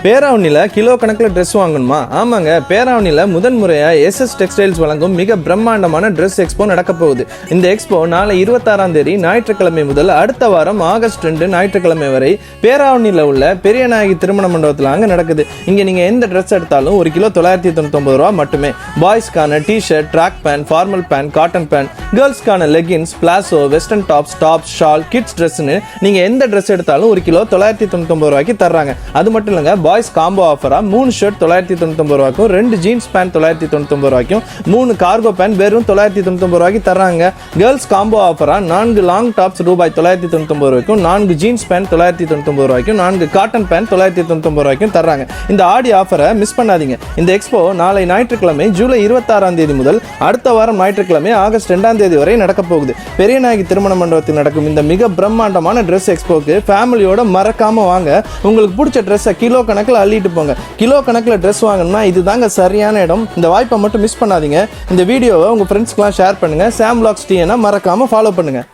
பேராவணியில் kilo கணக்கில் dress வாங்கணுமா? ஆமாங்க, பேராவணியில் முதன் முறையாக எஸ்எஸ் டெக்ஸ்டைல்ஸ் வழங்கும் மிக பிரம்மாண்டமான ட்ரெஸ் எக்ஸ்போ நடக்க போகுது. இந்த எக்ஸ்போ நாளை 26ஆம் தேதி ஞாயிற்றுக்கிழமை முதல் அடுத்த வாரம் ஆகஸ்ட் 2 ஞாயிற்றுக்கிழமை வரை பேராவணியில் உள்ள பெரியநாயகி திருமண மண்டபத்தில் அங்கே நடக்குது. இங்கே நீங்கள் எந்த ட்ரெஸ் எடுத்தாலும் 1 கிலோ 999 ரூபா மட்டுமே. பாய்ஸ்க்கான t-shirt, track pant, formal pant, cotton pant, கேர்ள்ஸ்க்கான leggings, palazzo, western tops, shawl, kids ட்ரெஸ்ன்னு நீங்கள் எந்த ட்ரெஸ் எடுத்தாலும் 1 கிலோ 999 ரூபாய்க்கு தர்றாங்க. அது மட்டும் இல்லைங்க, பாய்ஸ் காம்போ ஆஃபரா 3 ஷர்ட் 999 ரூபாய்க்கும், 2 ஜீன்ஸ் பேண்ட் 999 ரூபாய்க்கும், 3 கார்கோ பேண்ட் வெறும் 999 ரூபாய்க்கு தர்றாங்க. கேர்ள்ஸ் காம்போ ஆஃபரா 4 லாங் டாப்ஸ் ரூபாய் 999 ரூபாய்க்கும், 4 ஜீன்ஸ் பேண்ட் 999 ரூபாய்க்கும், 4 காட்டன் பேண்ட் 999 ரூபாய்க்கும் தர்றாங்க. இந்த ஆடி ஆஃபரை மிஸ் பண்ணாதீங்க. இந்த எக்ஸ்போ நாளை ஞாயிற்றுக்கிழமை ஜூலை 26ஆம் தேதி முதல் அடுத்த வாரம் ஞாயிற்றுக்கிழமை ஆகஸ்ட் 2ஆம் தேதி வரை நடக்க போகுது. பெரியநாயகி திருமண மண்டபத்தில் நடக்கும் இந்த மிக பிரம்மாண்டமான ட்ரெஸ் எக்ஸ்போக்கு ஃபேமிலியோட மறக்காம வாங்க. உங்களுக்கு பிடிச்ச ட்ரெஸ்ஸை கிலோ கணக்கில் அள்ளிட்டு போங்க. கிலோ கணக்கில் ட்ரெஸ் வாங்கணும்னா இதுதாங்க சரியான இடம். இந்த வாய்ப்பை மட்டும் மிஸ் பண்ணாதீங்க. இந்த வீடியோவை உங்கள் ஃப்ரெண்ட்ஸ்க்குலாம் ஷேர் பண்ணுங்கள். சாம் வ்ளாக்ஸ் டிஎன்னை மறக்காமல் ஃபாலோ பண்ணுங்கள்.